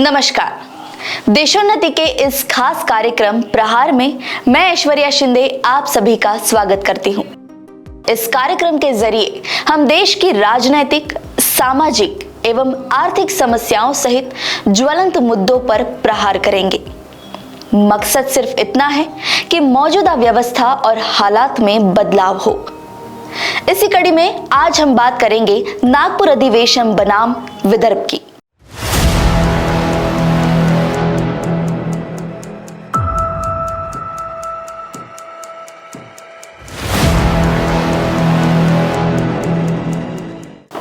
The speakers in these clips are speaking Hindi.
नमस्कार। देशोन्नति के इस खास कार्यक्रम प्रहार में मैं ऐश्वर्या शिंदे आप सभी का स्वागत करती हूँ। इस कार्यक्रम के जरिए हम देश की राजनैतिक, सामाजिक एवं आर्थिक समस्याओं सहित ज्वलंत मुद्दों पर प्रहार करेंगे। मकसद सिर्फ इतना है कि मौजूदा व्यवस्था और हालात में बदलाव हो। इसी कड़ी में आज हम बात करेंगे नागपुर अधिवेशन बनाम विदर्भ की।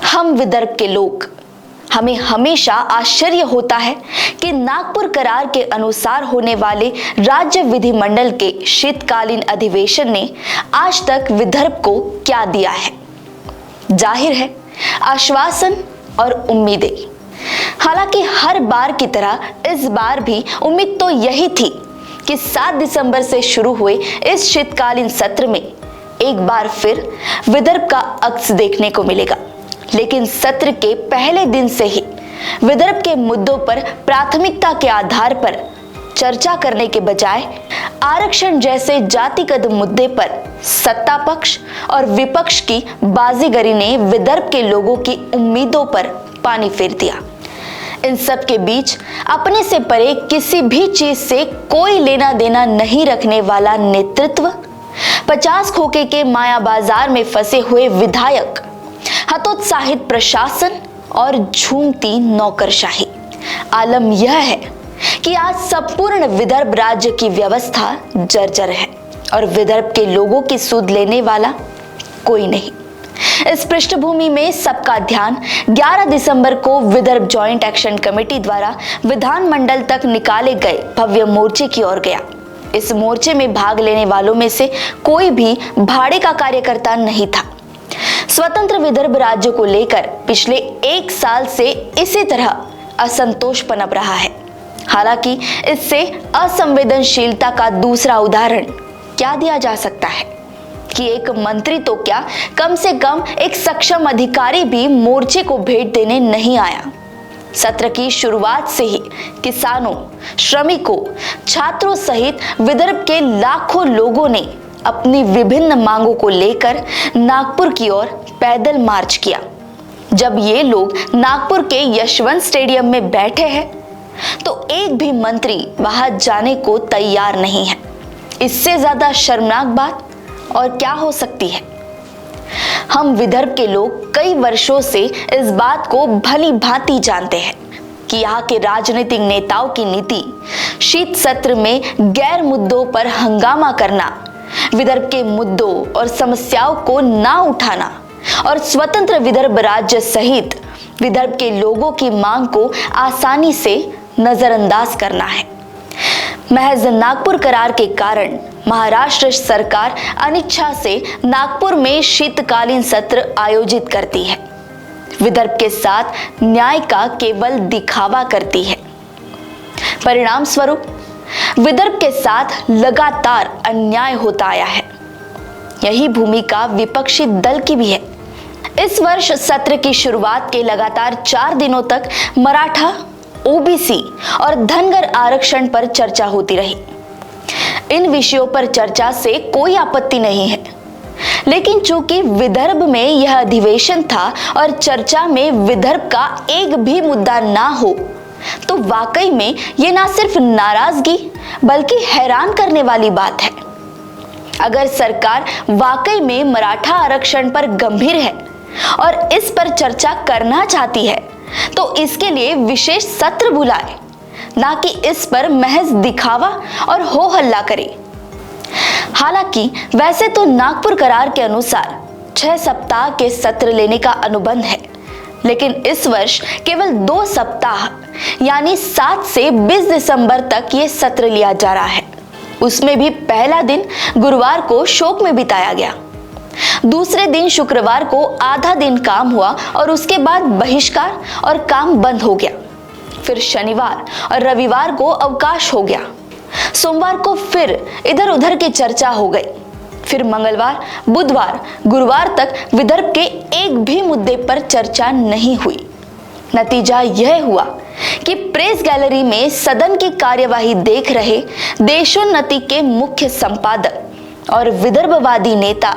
हम विदर्भ के लोग, हमें हमेशा आश्चर्य होता है कि नागपुर करार के अनुसार होने वाले राज्य विधिमंडल के शीतकालीन अधिवेशन ने आज तक विदर्भ को क्या दिया है। जाहिर है, आश्वासन और उम्मीदें। हालांकि हर बार की तरह इस बार भी उम्मीद तो यही थी कि 7 दिसंबर से शुरू हुए इस शीतकालीन सत्र में एक बार फिर विदर्भ का अक्स देखने को मिलेगा। लेकिन सत्र के पहले दिन से ही विदर्भ के मुद्दों पर प्राथमिकता के आधार पर चर्चा करने के बजाय आरक्षण जैसे जातिगत मुद्दे पर सत्ता पक्ष और विपक्ष की बाजीगरी ने विदर्भ के लोगों की उम्मीदों पर पानी फेर दिया। इन सब के बीच अपने से परे किसी भी चीज से कोई लेना देना नहीं रखने वाला नेतृत्व, 50 खोखे के माया बाजार में फंसे हुए विधायक, हतोत्साहित प्रशासन और झूमती नौकरशाही। आलम यह है कि आज संपूर्ण विदर्भ राज्य की व्यवस्था जर्जर है और विदर्भ के लोगों की सुध लेने वाला कोई नहीं। इस पृष्ठभूमि में सबका ध्यान 11 दिसंबर को विदर्भ जॉइंट एक्शन कमेटी द्वारा विधानमंडल तक निकाले गए भव्य मोर्चे की ओर गया। इस मोर्चे में भाग लेने वालों में से कोई भी भाड़े का कार्यकर्ता नहीं था। स्वतंत्र विदर्भ राज्य को लेकर पिछले 1 साल से इसी तरह असंतोष पनप रहा है। हालांकि इससे असंवेदनशीलता का दूसरा उदाहरण क्या दिया जा सकता है कि एक मंत्री तो क्या, कम से कम एक सक्षम अधिकारी भी मोर्चे को भेंट देने नहीं आया। सत्र की शुरुआत से ही किसानों, श्रमिकों, छात्रों सहित विदर्भ के लाखों लोगों ने अपनी विभिन्न मांगों को लेकर नागपुर की ओर पैदल मार्च किया। जब ये लोग नागपुर के यशवंत स्टेडियम में बैठे हैं तो एक भी मंत्री वहां जाने को तैयार नहीं है। इससे ज्यादा शर्मनाक बात और क्या हो सकती है। हम विदर्भ के लोग कई वर्षों से इस बात को भली भांति जानते हैं कि यहाँ के राजनीतिक नेताओं की नीति शीत सत्र में गैर मुद्दों पर हंगामा करना, विदर्भ के मुद्दों और समस्याओं को ना उठाना और स्वतंत्र विदर्भ राज्य सहित विदर्भ के लोगों की मांग को आसानी से नजरअंदाज करना है। महज नागपुर करार के कारण महाराष्ट्र सरकार अनिच्छा से नागपुर में शीतकालीन सत्र आयोजित करती है। विदर्भ के साथ न्याय का केवल दिखावा करती है। परिणाम स्वरूप विदर्भ के साथ लगातार अन्याय होता आया है। यही भूमिका विपक्षी दल की भी है। इस वर्ष सत्र की शुरुआत के लगातार 4 दिनों तक मराठा, ओबीसी और धनगर आरक्षण पर चर्चा होती रही। इन विषयों पर चर्चा से कोई आपत्ति नहीं है, लेकिन चूंकि विदर्भ में यह अधिवेशन था और चर्चा में विदर्भ का एक भी मुद्दा ना हो, तो वाकई में ये ना सिर्फ नाराजगी बल्कि हैरान करने वाली बात है। अगर सरकार वाकई में मराठा आरक्षण पर गंभीर है और इस पर चर्चा करना चाहती है तो इसके लिए विशेष सत्र बुलाए, ना कि इस पर महज दिखावा और हो हल्ला करे। हालांकि वैसे तो नागपुर करार के अनुसार 6 सप्ताह के सत्र लेने का अनुबंध है, लेकिन इस वर्ष केवल 2 सप्ताह यानी 7 से 20 दिसंबर तक ये सत्र लिया जा रहा है। उसमें भी पहला दिन गुरुवार को शोक में बिताया गया। दूसरे दिन शुक्रवार को आधा दिन काम हुआ और उसके बाद बहिष्कार और काम बंद हो गया। फिर शनिवार और रविवार को अवकाश हो गया। सोमवार को फिर इधर उधर की चर्चा हो गई। फिर मंगलवार, बुधवार, गुरुवार तक विदर्भ के एक भी मुद्दे पर चर्चा नहीं हुई। नतीजा यह हुआ कि प्रेस गैलरी में सदन की कार्यवाही देख रहे देशोन्नति के मुख्य संपादक और विदर्भवादी नेता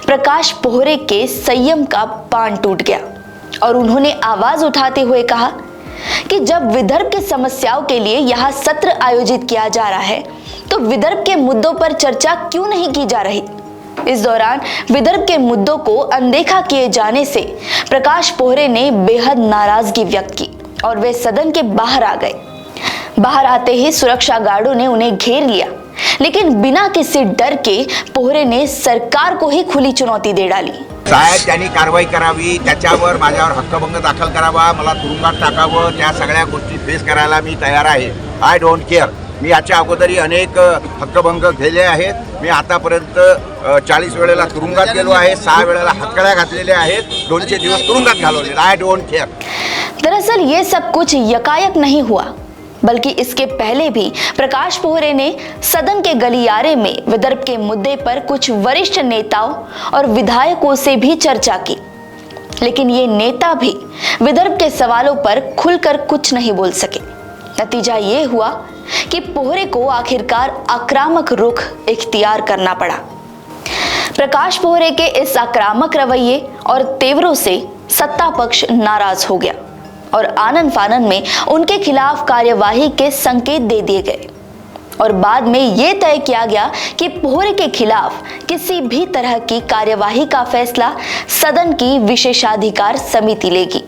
प्रकाश पोहरे के संयम का बांध टूट गया और उन्होंने आवाज उठाते हुए कहा कि जब विदर्भ की समस्याओं के लिए यहाँ सत्र आयोजित किया जा रहा है तो विदर्भ के मुद्दों पर चर्चा क्यों नहीं की जा रही। इस दौरान विदर्भ के मुद्दों को अनदेखा किए जाने से प्रकाश पोहरे ने बेहद नाराजगी व्यक्त की और वे सदन के बाहर आ गए। बाहर आते ही सुरक्षा गार्डों ने उन्हें घेर लिया, लेकिन बिना किसी डर के पोहरे ने सरकार को ही खुली चुनौती दे डाली। साहेब त्यांनी कारवाई करावी, त्याच्यावर माझ्यावर हक्कभंग दाखल करावा, मला तुरुंगात टाकावं, त्या सगळ्या गोष्टी फेस करायला मी तयार आहे। I don't care. मी याच्या अगोदरही अनेक हक्कभंग केले आहेत। मी आतापर्यंत 40 वेळेला तुरुंगात गेलो आहे, 6 वेळेला हत्कड्या घातलेल्या आहेत, 200 दिवस तुरुंगात घालवले। I don't care. दरअसल ये सब कुछ यकायक नहीं हुआ, बल्कि इसके पहले भी प्रकाश पोहरे ने सदन के गलियारे में विदर्भ के मुद्दे पर कुछ वरिष्ठ नेताओं और विधायकों से भी चर्चा की, लेकिन ये नेता भी विदर्भ के सवालों पर खुलकर कुछ नहीं बोल सके। नतीजा ये हुआ कि पोहरे को आखिरकार आक्रामक रुख इख्तियार करना पड़ा। प्रकाश पोहरे के इस आक्रामक रवैये और तेवरों से सत्ता पक्ष नाराज हो गया और आनन फानन में उनके खिलाफ कार्यवाही के संकेत दे दिए गए और बाद में यह तय किया गया कि पोहरे के खिलाफ किसी भी तरह की कार्यवाही का फैसला सदन की विशेषाधिकार समिति लेगी।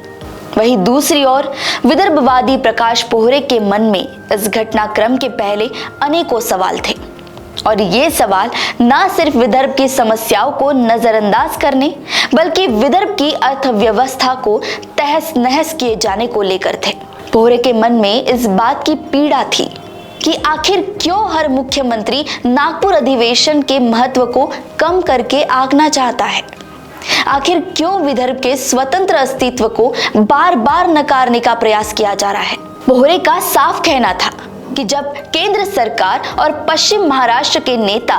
वहीं दूसरी ओर विदर्भवादी प्रकाश पोहरे के मन में इस घटनाक्रम के पहले अनेकों सवाल थे और ये सवाल न सिर्फ विदर्भ की समस्याओं को नजरअंदाज करने बल्कि विदर्भ की अर्थव्यवस्था को तहस नहस किए जाने को लेकर थे। पोहरे के मन में इस बात की पीड़ा थी कि आखिर क्यों हर मुख्यमंत्री नागपुर अधिवेशन के महत्व को कम करके आंकना चाहता है। आखिर क्यों विदर्भ के स्वतंत्र अस्तित्व को बार बार नकारने का प्रयास किया जा रहा है। पोहरे का साफ कहना था कि जब केंद्र सरकार और पश्चिम महाराष्ट्र के नेता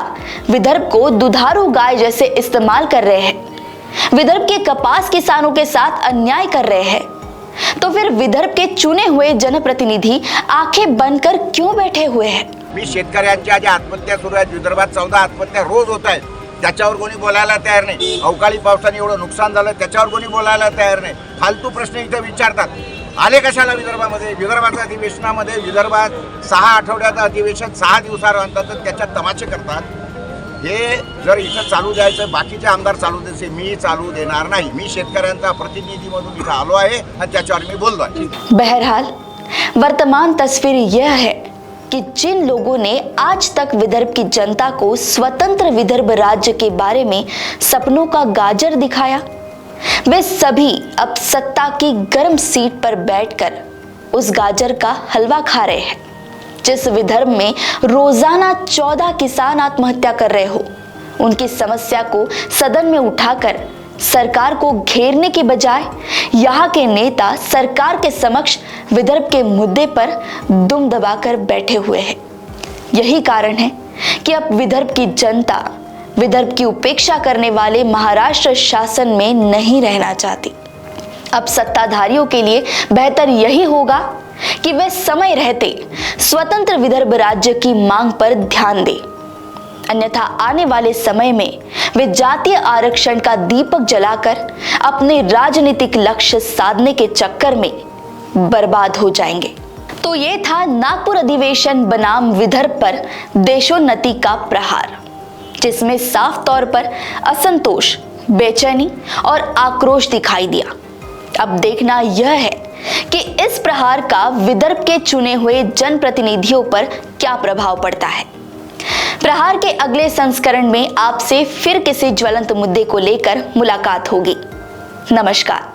विदर्भ को दुधारू गाय जैसे इस्तेमाल कर रहे हैं, विदर्भ के कपास किसानों के साथ अन्याय कर रहे हैं, तो फिर विदर्भ के चुने हुए जनप्रतिनिधि आंखें बनकर क्यों बैठे हुए हैं। मी शेतकऱ्यांच्या ज्या आत्महत्या सुरू आहेत, विदर्भात 14 आत्महत्या रोज होत आहेत, त्याच्यावर कोणी बोलायला तयार नाही। अवकाळी पावसाने एवढं नुकसान झालं, त्याच्यावर कोणी बोलायला तयार नाही। फालतू प्रश्न इथे विचारतात। आले कशाला विदर्भामध्ये? विदर्भाच्या अधिवेशनामध्ये विदर्भात 6 आठवड्याचं अधिवेशन 6 दिवसानंतर त्याच्यात तमाशे करतात। हे जर इथं चालू द्यायचं, बाकीचे आमदार चालू द्यायचे, मी चालू देणार नाही। मी शेतकऱ्यांचा प्रतिनिधी म्हणून इथं आलो आहे आणि त्याच्यावर मी बोलतोय। बहरहाल वर्तमान तस्वीर यह है कि जिन लोगों ने आज तक विदर्भ की जनता को स्वतंत्र विदर्भ राज्य के बारे में सपनों का गाजर दिखाया, वे सभी अब सत्ता की गर्म सीट पर बैठकर उस गाजर का हलवा खा रहे हैं। जिस विदर्भ में रोजाना 14 किसान आत्महत्या कर रहे हो, उनकी समस्या को सदन में उठाकर सरकार को घेरने के बजाय यहाँ के नेता सरकार के समक्ष विदर्भ के मुद्दे पर दुम दबाकर बैठे हुए हैं। यही कारण है कि अब विदर्भ की जनता विदर्भ की उपेक्षा करने वाले महाराष्ट्र शासन में नहीं रहना चाहती। अब सत्ताधारियों के लिए बेहतर यही होगा कि वे समय रहते स्वतंत्र विदर्भ राज्य की मांग पर ध्यान दें, अन्यथा आने वाले समय में वे जातीय आरक्षण का दीपक जलाकर अपने राजनीतिक लक्ष्य साधने के चक्कर में बर्बाद हो जाएंगे। तो ये था नागपुर अधिवेशन बनाम विदर्भ पर देशोन्नति का प्रहार, जिसमें साफ तौर पर असंतोष, बेचैनी और आक्रोश दिखाई दिया। अब देखना यह है कि इस प्रहार का विदर्भ के चुने हुए जनप्रतिनिधियों पर क्या प्रभाव पड़ता है। प्रहार के अगले संस्करण में आपसे फिर किसी ज्वलंत मुद्दे को लेकर मुलाकात होगी। नमस्कार।